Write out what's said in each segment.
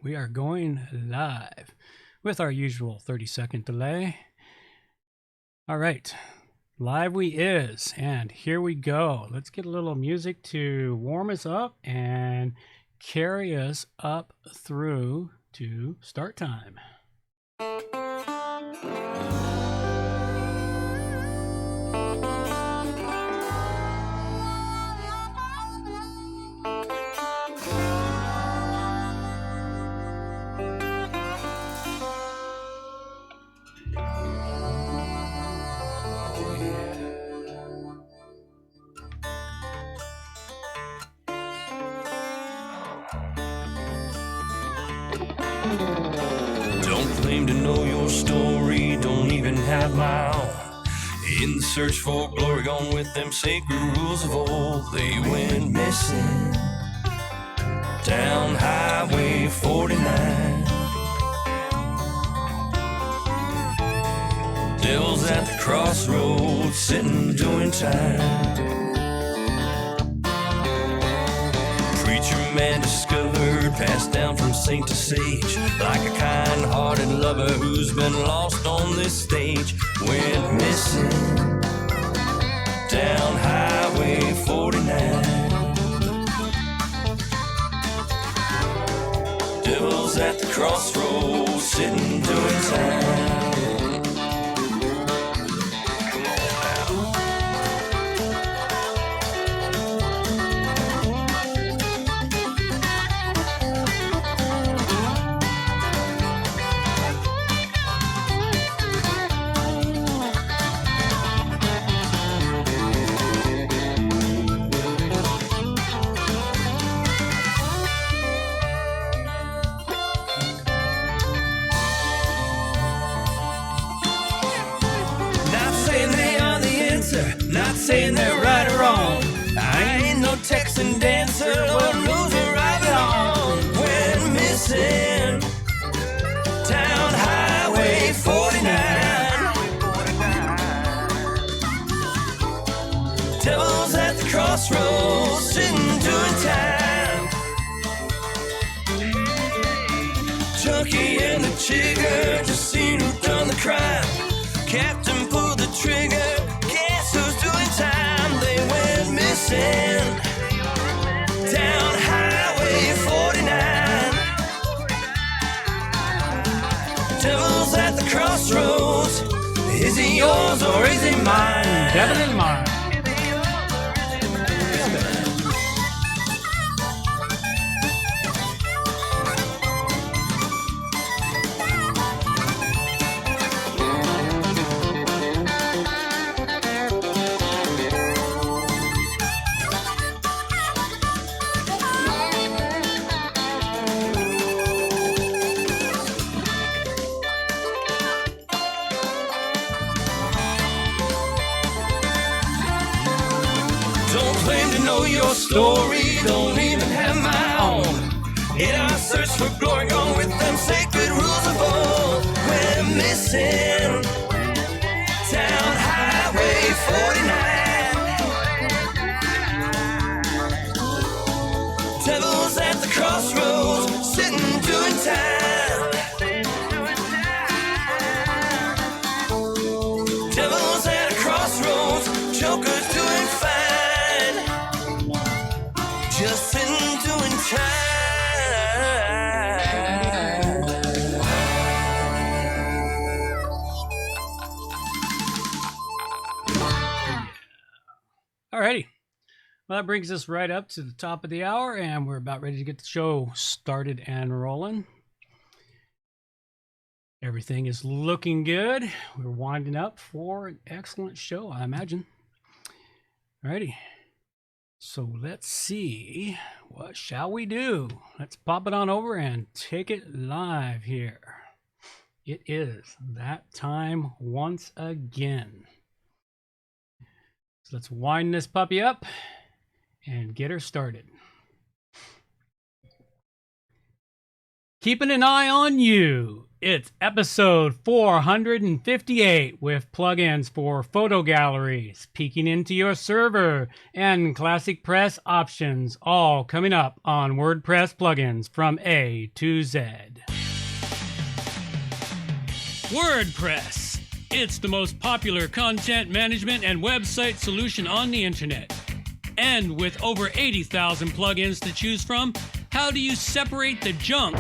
we are going live with our usual 30-second delay. All right, live we is, and here we go. Let's get a little music to warm us up and carry us up through to start time. Don't claim to know your story, don't even have my own. In the search for glory, gone with them sacred rules of old. They went missing down Highway 49. Devil's at the crossroads, sitting doing time. Preacher man discovered, passed down from saint to sage, like a kind-hearted lover who's been lost on this stage. Went missing down Highway 49. Devil's at the crossroads, sitting doing time. Not saying they're right or wrong. I ain't no Texan dancer, one knows where I belong. Went missing down Highway 49. Devil's at the crossroads, sitting doing time. Junkie and the chigger just seen who done the crime. Captain pulled the trigger. They went missing down Highway 49. Devil's at the crossroads. Is he yours or is he mine? Definitely mine. Don't claim to know your story, don't even have my own. In our search for glory, gone with them sacred rules of old. We're missing down Highway 49. Devil's at the crossroads, sitting doing time. Devil's at a crossroads, joker's doing fine. Just sitting doing time. Alrighty. Well, that brings us right up to the top of the hour, and we're about ready to get the show started and rolling. Everything is looking good. We're winding up for an excellent show, I imagine. Alrighty. So let's see, what shall we do? Let's pop it on over and take it live here. It is that time once again. So let's wind this puppy up and get her started. Keeping an eye on you It's episode 458 with plugins for photo galleries, peeking into your server, and ClassicPress Options, all coming up on WordPress Plugins from A to Z. WordPress. It's the most popular content management and website solution on the internet. And with over 80,000 plugins to choose from, how do you separate the junk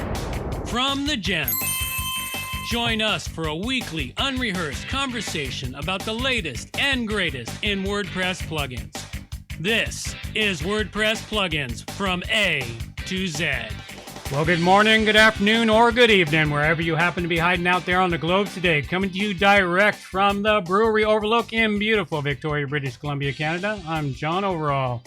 from the gems? Join us for a weekly, unrehearsed conversation about the latest and greatest in WordPress plugins. This is WordPress Plugins from A to Z. Well, good morning, good afternoon, or good evening, wherever you happen to be hiding out there on the globe today. Coming to you direct from the Brewery Overlook in beautiful Victoria, British Columbia, Canada. I'm John Overall.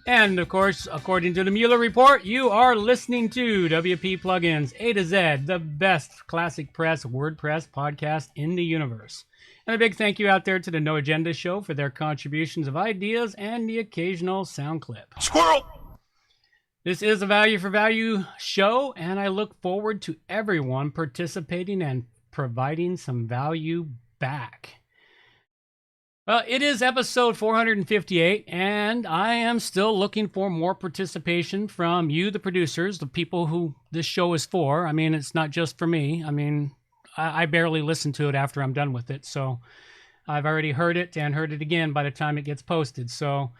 And, of course, according to the Mueller Report, you are listening to WP Plugins A to Z, the best ClassicPress WordPress podcast in the universe. And a big thank you out there to the No Agenda Show for their contributions of ideas and the occasional sound clip. Squirrel! This is a value for value show, and I look forward to everyone participating and providing some value back. Well, it is episode 458, and I am still looking for more participation from you, the producers, the people who this show is for. I mean, it's not just for me. I mean, I barely listen to it after I'm done with it, so I've already heard it and heard it again by the time it gets posted. So,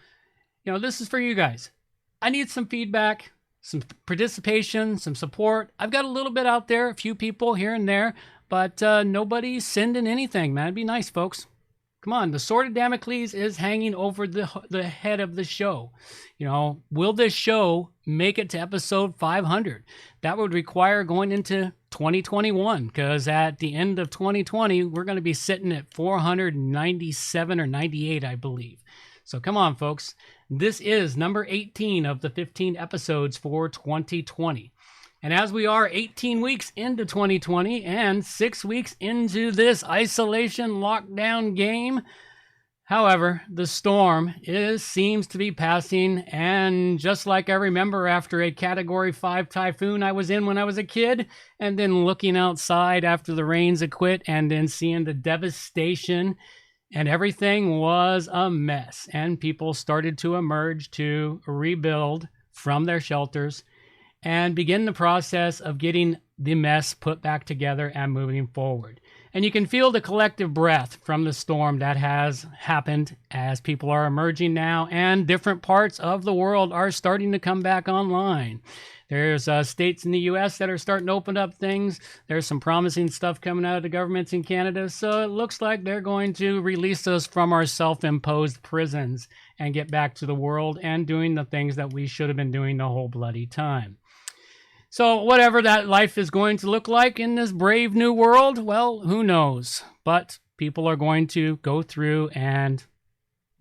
this is for you guys. I need some feedback, some participation, some support. I've got a little bit out there, a few people here and there, but nobody's sending anything, man. It'd be nice, folks. Come on, the sword of Damocles is hanging over the head of the show. Will this show make it to episode 500? That would require going into 2021, because at the end of 2020, we're going to be sitting at 497 or 98, I believe. So come on, folks. This is number 18 of the 15 episodes for 2020. And as we are 18 weeks into 2020 and 6 weeks into this isolation lockdown game, however, the storm seems to be passing. And just like I remember after a Category 5 typhoon I was in when I was a kid, and then looking outside after the rains had quit and then seeing the devastation, and everything was a mess. And people started to emerge to rebuild from their shelters and begin the process of getting the mess put back together and moving forward. And you can feel the collective breath from the storm that has happened as people are emerging now, and different parts of the world are starting to come back online. There's states in the U.S. that are starting to open up things. There's some promising stuff coming out of the governments in Canada. So it looks like they're going to release us from our self-imposed prisons and get back to the world and doing the things that we should have been doing the whole bloody time. So whatever that life is going to look like in this brave new world, well, who knows? But people are going to go through and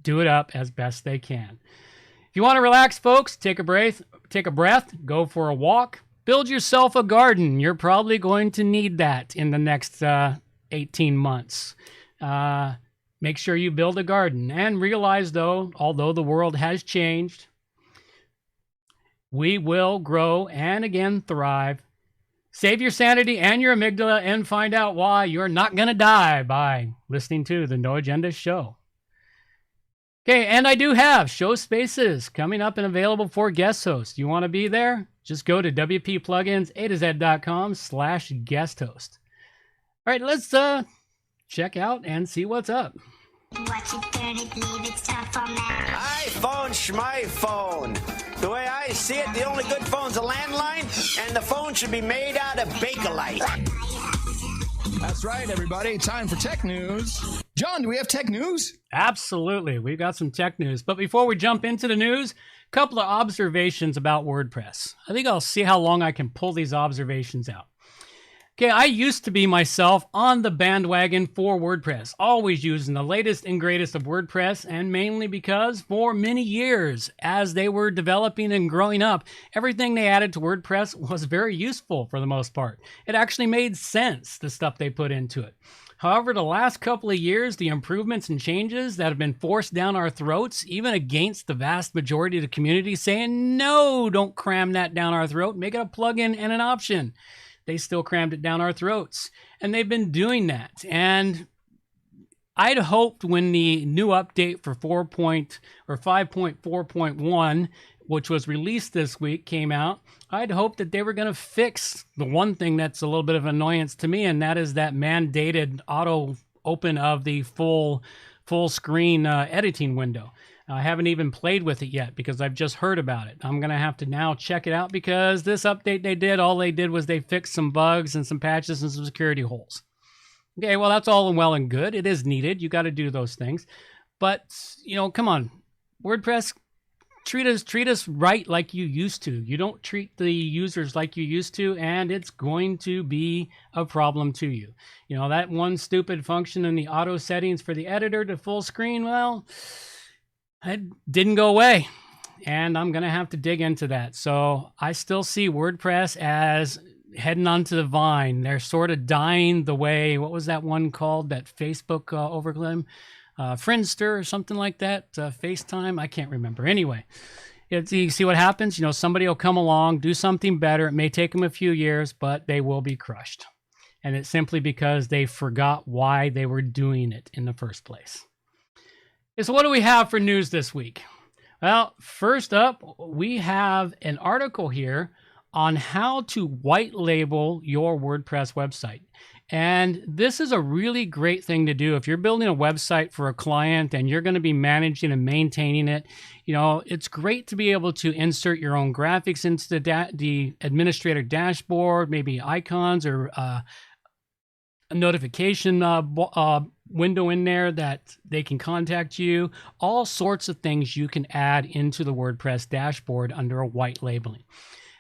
do it up as best they can. If you want to relax, folks, take a breath, go for a walk, build yourself a garden. You're probably going to need that in the next 18 months. Make sure you build a garden and realize, though, although the world has changed, we will grow and again thrive. Save your sanity and your amygdala and find out why you're not going to die by listening to the No Agenda Show. Okay, and I do have show spaces coming up and available for guest hosts. You want to be there? Just go to wppluginsa2z.com/guest host. All right, let's check out and see what's up. Watch it, turn it, leave it, stop format. iPhone, schmyphone. The way I see it, the only good phone's a landline, and the phone should be made out of Bakelite. That's right, everybody. Time for tech news. John, do we have tech news? Absolutely. We've got some tech news. But before we jump into the news, a couple of observations about WordPress. I think I'll see how long I can pull these observations out. Okay, I used to be myself on the bandwagon for WordPress, always using the latest and greatest of WordPress, and mainly because for many years, as they were developing and growing up, everything they added to WordPress was very useful for the most part. It actually made sense, the stuff they put into it. However, the last couple of years, the improvements and changes that have been forced down our throats, even against the vast majority of the community saying, no, don't cram that down our throat, make it a plugin and an option. they still crammed it down our throats. And they've been doing that. And I'd hoped when the new update for 5.4.1, which was released this week, came out, I'd hoped that they were going to fix the one thing that's a little bit of an annoyance to me, and that is that mandated auto open of the full screen editing window. I haven't even played with it yet because I've just heard about it. I'm going to have to now check it out because this update they did, all they did was they fixed some bugs and some patches and some security holes. Okay, well, that's all well and good. It is needed. You got to do those things. But, you know, come on. WordPress, treat us right like you used to. You don't treat the users like you used to, and it's going to be a problem to you. You know, that one stupid function in the auto settings for the editor to full screen, well, it didn't go away. And I'm going to have to dig into that. So I still see WordPress as heading onto the vine. They're sort of dying the way, what was that one called, that Facebook overclaim? Friendster or something like that, FaceTime, I can't remember. Anyway, you see what happens? You know, somebody will come along, do something better. It may take them a few years, but they will be crushed. And it's simply because they forgot why they were doing it in the first place. So what do we have for news this week? Well, first up, we have an article here on how to white label your WordPress website. And this is a really great thing to do. If you're building a website for a client and you're going to be managing and maintaining it, you know, it's great to be able to insert your own graphics into the administrator dashboard, maybe icons or a notification window in there that they can contact you. All sorts of things you can add into the WordPress dashboard under a white labeling.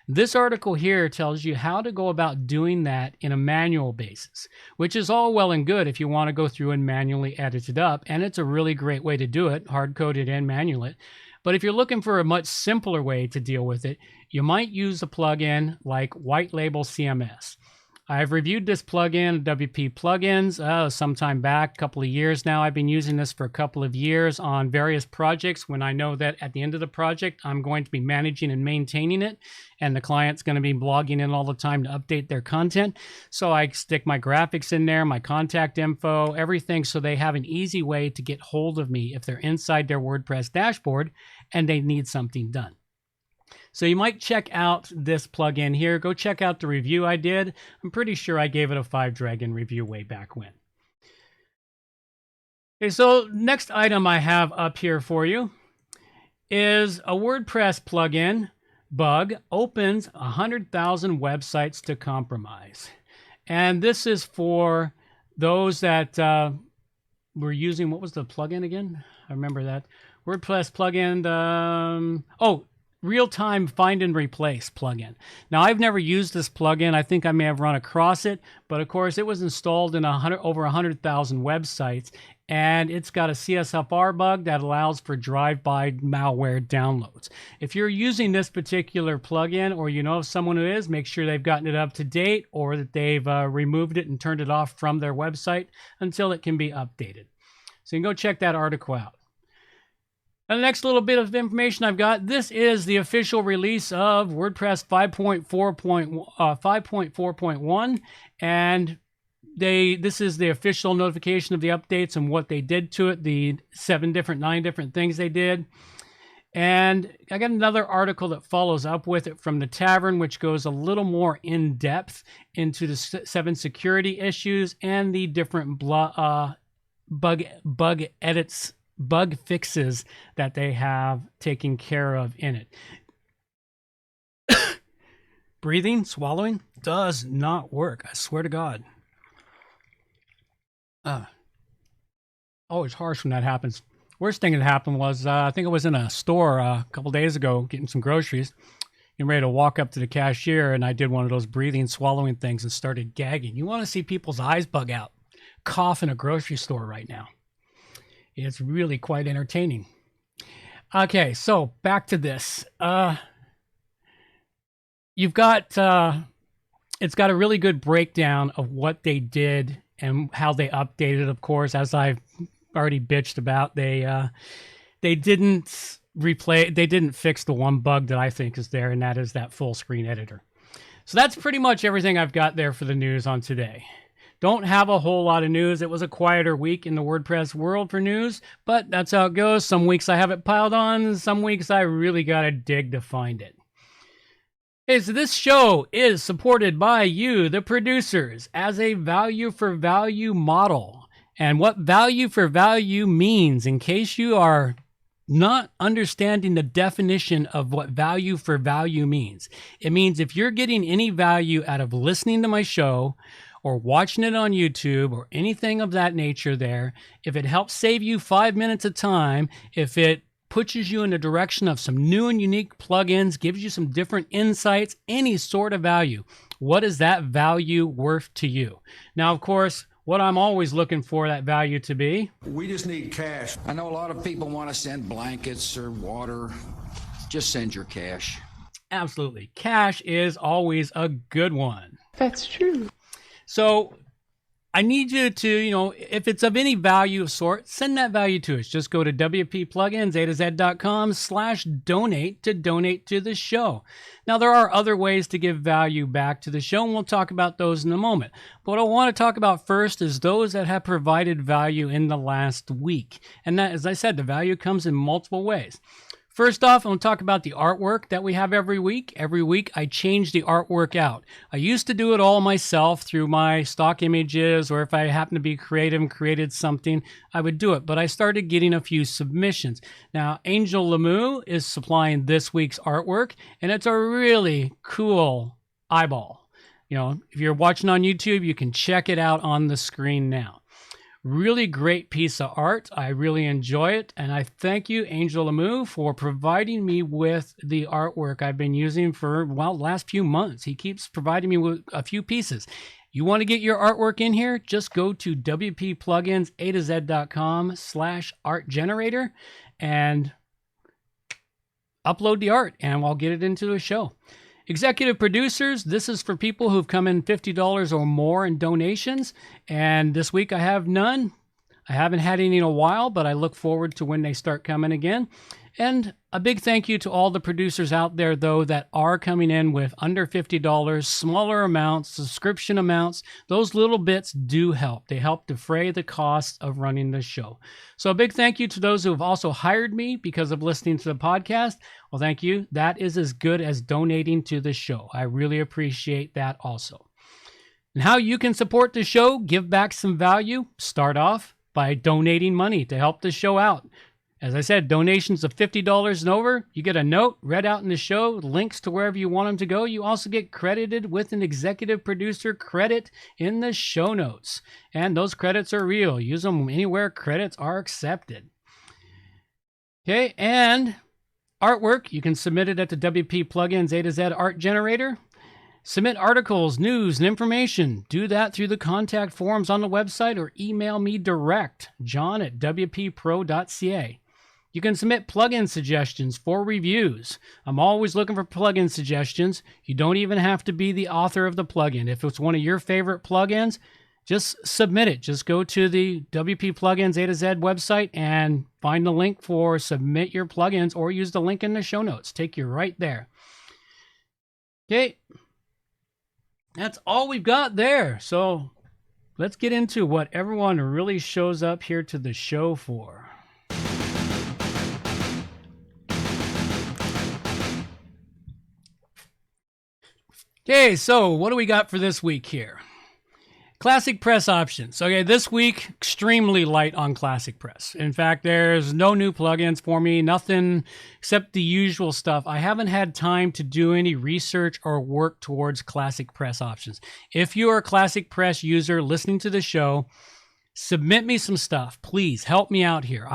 This article here tells you how to go about doing that in a manual basis, which is all well and good if you want to go through and manually edit it up. And it's a really great way to do it, hard-code it and manual it. But if you're looking for a much simpler way to deal with it, you might use a plugin like White Label CMS. I've reviewed this plugin, WP Plugins, sometime back, a couple of years now. I've been using this for a couple of years on various projects when I know that at the end of the project, I'm going to be managing and maintaining it, and the client's going to be blogging in all the time to update their content. So I stick my graphics in there, my contact info, everything, so they have an easy way to get hold of me if they're inside their WordPress dashboard and they need something done. So you might check out this plugin here. Go check out the review I did. I'm pretty sure I gave it a 5-dragon review way back when. Okay, so next item I have up here for you is a WordPress plugin bug opens 100,000 websites to compromise. And this is for those that were using, what was the plugin again? I remember that. WordPress plugin, real-time find and replace plugin. Now, I've never used this plugin. I think I may have run across it, but of course, it was installed in over 100,000 websites, and it's got a CSFR bug that allows for drive-by malware downloads. If you're using this particular plugin, or you know of someone who is, make sure they've gotten it up to date, or that they've removed it and turned it off from their website until it can be updated. So you can go check that article out. And the next little bit of information I've got, this is the official release of WordPress 5.4.1, and this is the official notification of the updates and what they did to it, the 9 different things they did. And I got another article that follows up with it from the Tavern, which goes a little more in depth into the 7 security issues and the different bug fixes that they have taken care of in it. Breathing, swallowing does not work. I swear to God. Always harsh when that happens. Worst thing that happened was I think I was in a store a couple days ago getting some groceries, getting ready to walk up to the cashier, and I did one of those breathing, swallowing things and started gagging. You want to see people's eyes bug out. Cough in a grocery store right now. It's really quite entertaining. Okay, so back to this. You've got, it's got a really good breakdown of what they did and how they updated, of course, as I've already bitched about. They didn't fix the one bug that I think is there, and that is that full screen editor. So that's pretty much everything I've got there for the news on today. Don't have a whole lot of news. It was a quieter week in the WordPress world for news, but that's how it goes. Some weeks I have it piled on, some weeks I really gotta dig to find it. Okay, so this show is supported by you, the producers, as a value for value model. And what value for value means, in case you are not understanding the definition of what value for value means. It means if you're getting any value out of listening to my show or watching it on YouTube or anything of that nature there, if it helps save you 5 minutes of time, if it pushes you in the direction of some new and unique plugins, gives you some different insights, any sort of value, what is that value worth to you? Now, of course, what I'm always looking for that value to be. We just need cash. I know a lot of people want to send blankets or water. Just send your cash. Absolutely. Cash is always a good one. That's true. So I need you to, if it's of any value of sort, send that value to us. Just go to WPPlugins A-Z.com/donate to donate to the show. Now, there are other ways to give value back to the show, and we'll talk about those in a moment. But what I want to talk about first is those that have provided value in the last week. And that, as I said, the value comes in multiple ways. First off, I'm going to talk about the artwork that we have every week. Every week, I change the artwork out. I used to do it all myself through my stock images, or if I happen to be creative and created something, I would do it. But I started getting a few submissions. Now, Angel Lemieux is supplying this week's artwork, and it's a really cool eyeball. If you're watching on YouTube, you can check it out on the screen now. Really great piece of art. I really enjoy it. And I thank you, Angel Lemieux, for providing me with the artwork I've been using for, the last few months. He keeps providing me with a few pieces. You want to get your artwork in here? Just go to WPPlugins A-Z.com/art generator and upload the art, and I'll get it into the show. Executive producers, this is for people who've come in $50 or more in donations, and this week I have none. I haven't had any in a while, but I look forward to when they start coming again. And a big thank you to all the producers out there, though, that are coming in with under $50, smaller amounts, subscription amounts. Those little bits do help. They help defray the cost of running the show. So a big thank you to those who have also hired me because of listening to the podcast. Well, thank you. That is as good as donating to the show. I really appreciate that also. And how you can support the show, give back some value, start off by donating money to help the show out. As I said, donations of $50 and over, you get a note read out in the show, links to wherever you want them to go. You also get credited with an executive producer credit in the show notes. And those credits are real. Use them anywhere credits are accepted. Okay, and artwork, you can submit it at the WP Plugins A-Z art generator. Submit articles, news, and information. Do that through the contact forms on the website or email me direct, john@wppro.ca. You can submit plugin suggestions for reviews. I'm always looking for plugin suggestions. You don't even have to be the author of the plugin. If it's one of your favorite plugins, just submit it. Just go to the WP Plugins A-Z website and find the link for submit your plugins, or use the link in the show notes. Take you right there. Okay. That's all we've got there. So let's get into what everyone really shows up here to the show for. Okay, so what do we got for this week here? ClassicPress Options. Okay, this week, extremely light on ClassicPress. In fact, there's no new plugins for me, nothing except the usual stuff. I haven't had time to do any research or work towards ClassicPress Options. If you're a ClassicPress user listening to the show, submit me some stuff. Please help me out here.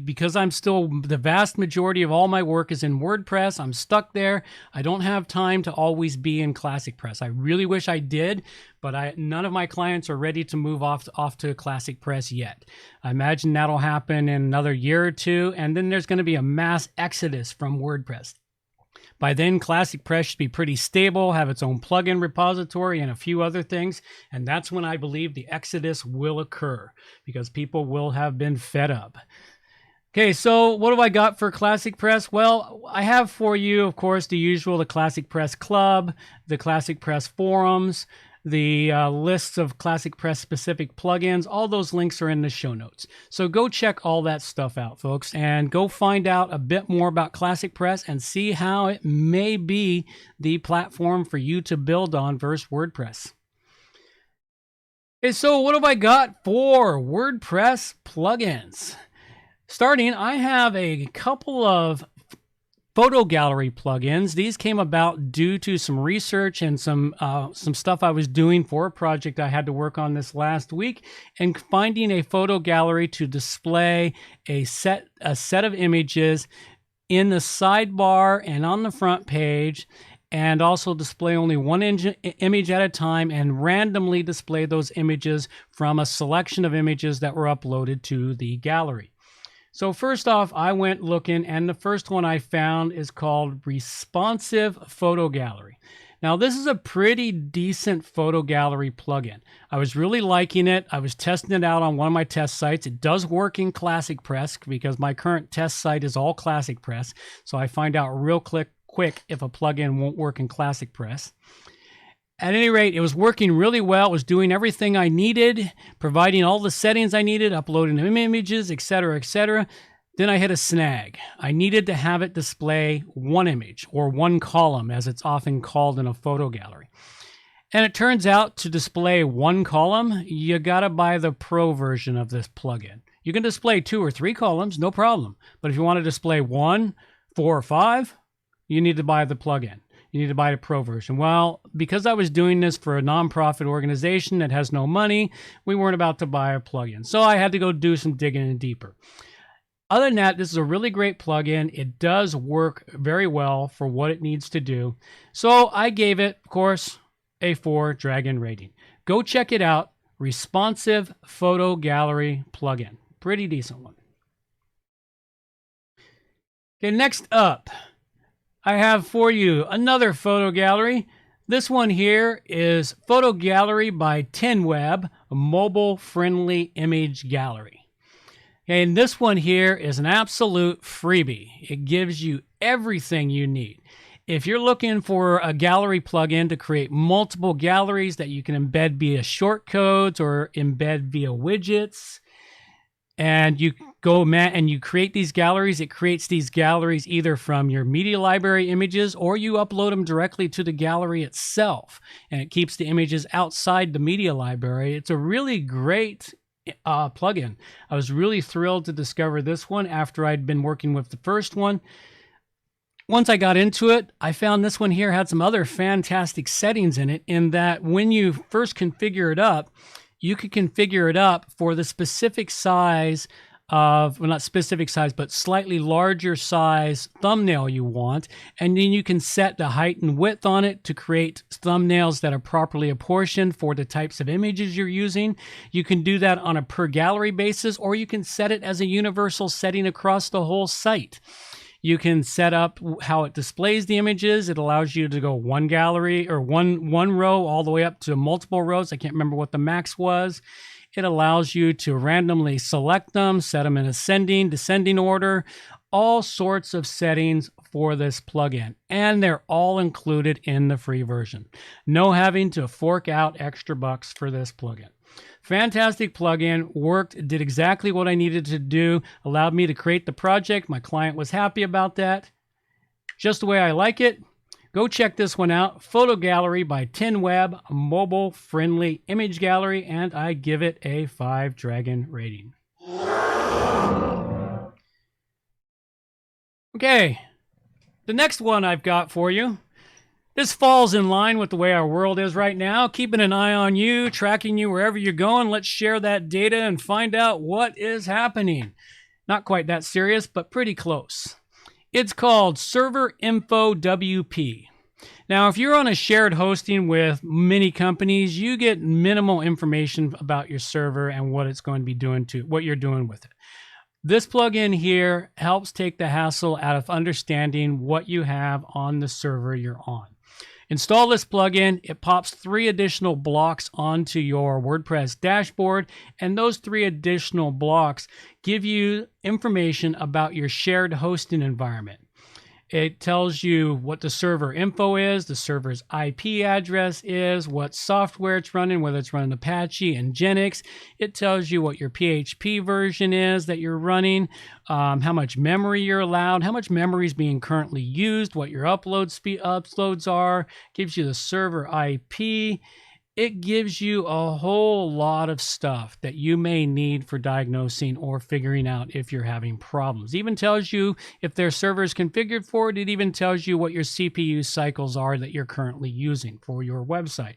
Because I'm still, the vast majority of all my work is in WordPress. I'm stuck there. I don't have time to always be in ClassicPress. I really wish I did, but none of my clients are ready to move off to ClassicPress yet. I imagine that'll happen in another year or two, and then there's going to be a mass exodus from WordPress. By then, ClassicPress should be pretty stable, have its own plugin repository and a few other things, and that's when I believe the exodus will occur, because people will have been fed up. Okay, so what have I got for ClassicPress? Well, I have for you, of course, the usual, the ClassicPress Club, the ClassicPress forums, the lists of ClassicPress specific plugins. All those links are in the show notes. So go check all that stuff out, folks, and go find out a bit more about ClassicPress and see how it may be the platform for you to build on versus WordPress. Okay, so what have I got for WordPress plugins? Starting, I have a couple of photo gallery plugins. These came about due to some research and some stuff I was doing for a project I had to work on this last week, and finding a photo gallery to display a set of images in the sidebar and on the front page, and also display only one image at a time and randomly display those images from a selection of images that were uploaded to the gallery. So first off, I went looking, and the first one I found is called Responsive Photo Gallery. Now, this is a pretty decent photo gallery plugin. I was really liking it. I was testing it out on one of my test sites. It does work in ClassicPress because my current test site is all ClassicPress. So I find out real quick if a plugin won't work in ClassicPress. At any rate, it was working really well. It was doing everything I needed, providing all the settings I needed, uploading images, etc., etc. Then I hit a snag. I needed to have it display one image, or one column, as it's often called in a photo gallery. And it turns out to display one column, you gotta buy the pro version of this plugin. You can display 2 or 3 columns, no problem. But if you want to display 1, 4, or 5, you need to buy the plugin. You need to buy the pro version. Well, because I was doing this for a nonprofit organization that has no money, we weren't about to buy a plugin. So I had to go do some digging in deeper. Other than that, this is a really great plugin. It does work very well for what it needs to do. So I gave it, of course, a 4 dragon rating. Go check it out. Responsive Photo Gallery plugin. Pretty decent one. Okay, next up, I have for you another photo gallery. This one here is Photo Gallery by TinWeb, a mobile-friendly image gallery. Okay, and this one here is an absolute freebie. It gives you everything you need. If you're looking for a gallery plugin to create multiple galleries that you can embed via shortcodes or embed via widgets, and you go and you create these galleries, it creates these galleries either from your media library images, or you upload them directly to the gallery itself, and it keeps the images outside the media library. It's a really great plugin. I was really thrilled to discover this one after I'd been working with the first one. Once I got into it, I found this one here had some other fantastic settings in it, in that when you first configure it up, you could configure it up for the specific size of, well, not specific size, but slightly larger size thumbnail you want. And then you can set the height and width on it to create thumbnails that are properly apportioned for the types of images you're using. You can do that on a per gallery basis, or you can set it as a universal setting across the whole site. You can set up how it displays the images. It allows you to go one gallery or one row all the way up to multiple rows. I can't remember what the max was. It allows you to randomly select them, set them in ascending, descending order, all sorts of settings for this plugin. And they're all included in the free version. No having to fork out extra bucks for this plugin. Fantastic plugin, worked, did exactly what I needed to do, allowed me to create the project. My client was happy about that. Just the way I like it. Go check this one out. Photo Gallery by TinWeb, a mobile-friendly image gallery, and I give it a 5 dragon rating. Okay, the next one I've got for you. This falls in line with the way our world is right now, keeping an eye on you, tracking you wherever you're going. Let's share that data and find out what is happening. Not quite that serious, but pretty close. It's called Server Info WP. Now, if you're on a shared hosting with many companies, you get minimal information about your server and what it's going to be doing to what you're doing with it. This plugin here helps take the hassle out of understanding what you have on the server you're on. Install this plugin. It pops 3 additional blocks onto your WordPress dashboard, and those 3 additional blocks give you information about your shared hosting environment. It tells you what the server info is, the server's IP address is, what software it's running, whether it's running Apache and Nginx. It tells you what your PHP version is that you're running, how much memory you're allowed, how much memory is being currently used, what your uploads are, gives you the server IP. It gives you a whole lot of stuff that you may need for diagnosing or figuring out if you're having problems. It even tells you if their server is configured for it. It even tells you what your CPU cycles are that you're currently using for your website.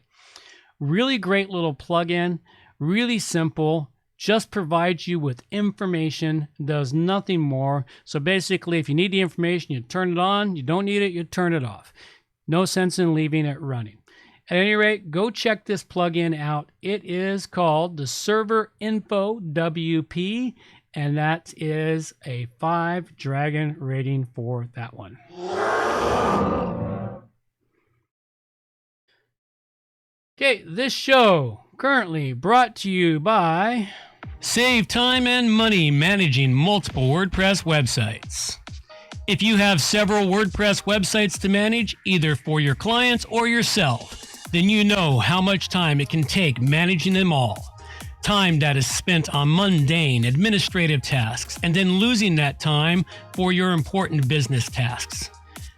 Really great little plugin, really simple, just provides you with information, does nothing more. So basically, if you need the information, you turn it on. You don't need it, you turn it off. No sense in leaving it running. At any rate, go check this plugin out. It is called the Server Info WP, and that is a 5 Dragon rating for that one. Okay, this show currently brought to you by Save Time and Money Managing Multiple WordPress Websites. If you have several WordPress websites to manage, either for your clients or yourself, then you know how much time it can take managing them all. Time that is spent on mundane administrative tasks and then losing that time for your important business tasks.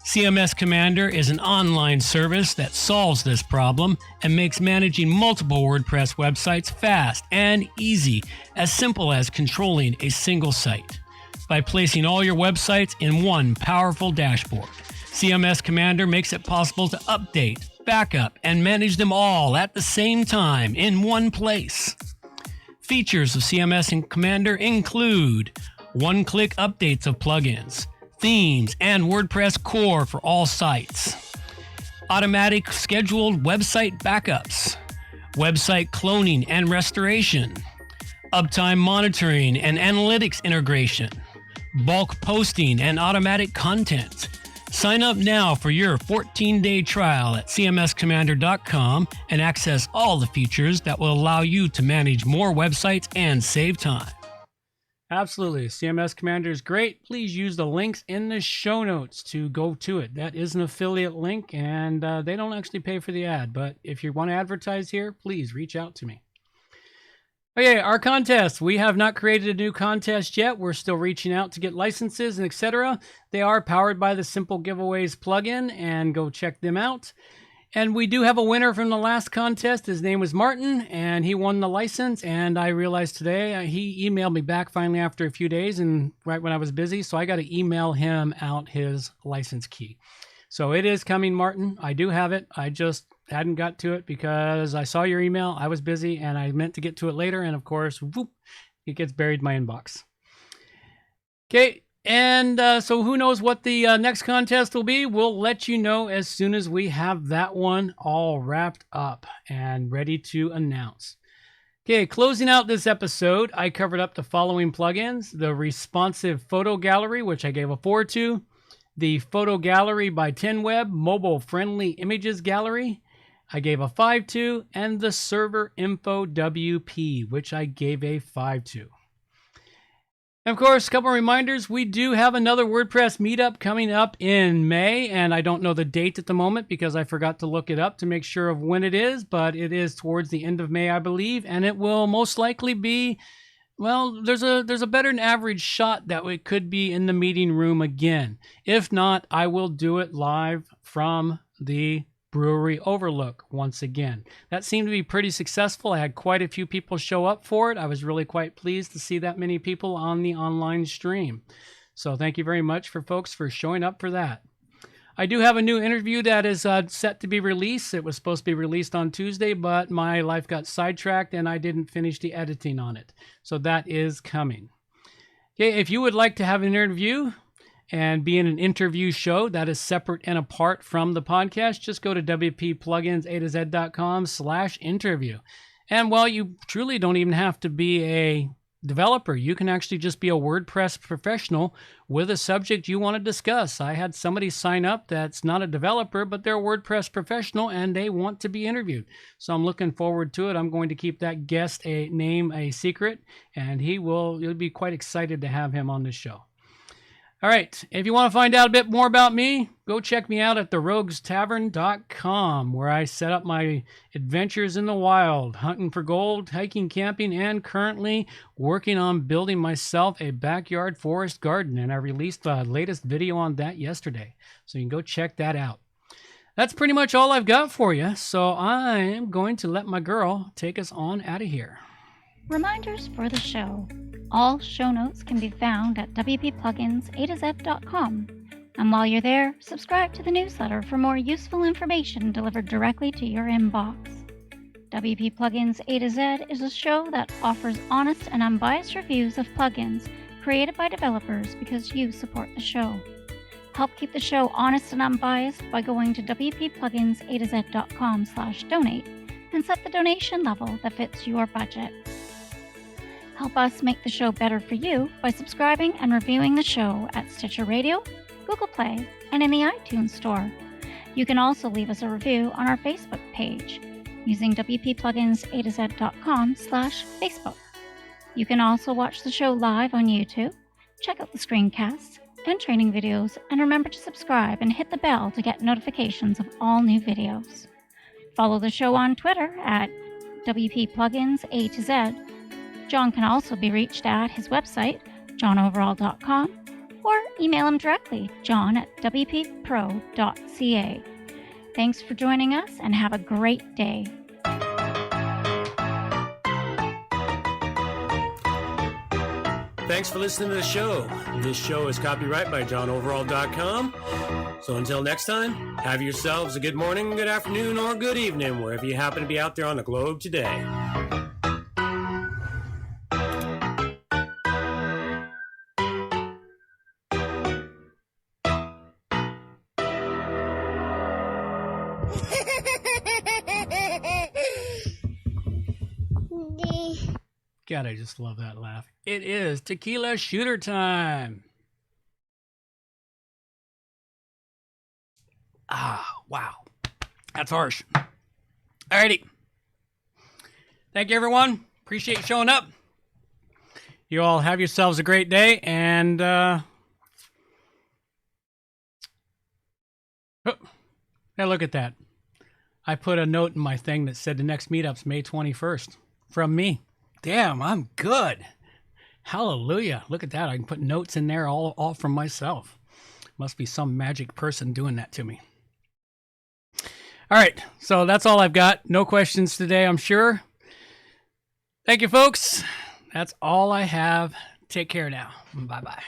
CMS Commander is an online service that solves this problem and makes managing multiple WordPress websites fast and easy, as simple as controlling a single site. By placing all your websites in one powerful dashboard, CMS Commander makes it possible to update, backup, and manage them all at the same time in one place. Features of CMS and Commander include one-click updates of plugins, themes, and WordPress core for all sites, automatic scheduled website backups, website cloning and restoration, uptime monitoring and analytics integration, bulk posting and automatic content. Sign up now for your 14-day trial at cmscommander.com and access all the features that will allow you to manage more websites and save time. Absolutely. CMS Commander is great. Please use the links in the show notes to go to it. That is an affiliate link, and they don't actually pay for the ad, but if you want to advertise here, please reach out to me. Okay, our contest. We have not created a new contest yet. We're still reaching out to get licenses and etc. They are powered by the Simple Giveaways plugin, and go check them out. And we do have a winner from the last contest. His name was Martin, and he won the license. And I realized today, he emailed me back finally after a few days, and right when I was busy, so I got to email him out his license key. So it is coming, Martin. I do have it. I just hadn't got to it because I saw your email. I was busy, and I meant to get to it later. And of course, whoop, it gets buried in my inbox. Okay. And so who knows what the next contest will be? We'll let you know as soon as we have that one all wrapped up and ready to announce. Okay, closing out this episode, I covered up the following plugins: the Responsive Photo Gallery, which I gave a 4 to, the Photo Gallery by 10Web Mobile Friendly Images Gallery, I gave a 5 to, and the Server Info WP, which I gave a 5 to. And of course, a couple of reminders. We do have another WordPress meetup coming up in May, and I don't know the date at the moment because I forgot to look it up to make sure of when it is, but it is towards the end of May, I believe, and it will most likely be, well, there's a better than average shot that it could be in the meeting room again. If not, I will do it live from the Brewery Overlook once again. That seemed to be pretty successful. I had quite a few people show up for it. I was really quite pleased to see that many people on the online stream. So thank you very much for folks for showing up for that. I do have a new interview that is set to be released. It was supposed to be released on Tuesday, but my life got sidetracked and I didn't finish the editing on it. So that is coming. Okay, if you would like to have an interview and be in an interview show that is separate and apart from the podcast, just go to WPPlugins A-Z.com/interview. And while you truly don't even have to be a developer. You can actually just be a WordPress professional with a subject you want to discuss. I had somebody sign up that's not a developer, but they're a WordPress professional and they want to be interviewed. So I'm looking forward to it. I'm going to keep that guest name a secret, and you'll be quite excited to have him on the show. All right, if you want to find out a bit more about me, go check me out at theroguestavern.com, where I set up my adventures in the wild, hunting for gold, hiking, camping, and currently working on building myself a backyard forest garden. And I released the latest video on that yesterday, so you can go check that out. That's pretty much all I've got for you, so I am going to let my girl take us on out of here. Reminders for the show. All show notes can be found at wppluginsa-z.com. And while you're there, subscribe to the newsletter for more useful information delivered directly to your inbox. WP Plugins A-Z is a show that offers honest and unbiased reviews of plugins created by developers because you support the show. Help keep the show honest and unbiased by going to wppluginsaz.com/donate and set the donation level that fits your budget. Help us make the show better for you by subscribing and reviewing the show at Stitcher Radio, Google Play, and in the iTunes Store. You can also leave us a review on our Facebook page using wppluginsaz.com/Facebook. You can also watch the show live on YouTube, check out the screencasts and training videos, and remember to subscribe and hit the bell to get notifications of all new videos. Follow the show on Twitter at WPPluginsA-Z. John can also be reached at his website, johnoverall.com, or email him directly, john@wppro.ca. Thanks for joining us and have a great day. Thanks for listening to the show. This show is copyright by johnoverall.com. So until next time, have yourselves a good morning, good afternoon, or good evening, wherever you happen to be out there on the globe today. God, I just love that laugh. It is tequila shooter time. Ah, wow. That's harsh. Alrighty. Thank you, everyone. Appreciate you showing up. You all have yourselves a great day. And, hey, look at that. I put a note in my thing that said the next meetup's May 21st from me. Damn, I'm good. Hallelujah. Look at that. I can put notes in there all from myself. Must be some magic person doing that to me. All right. So that's all I've got. No questions today, I'm sure. Thank you, folks. That's all I have. Take care now. Bye-bye.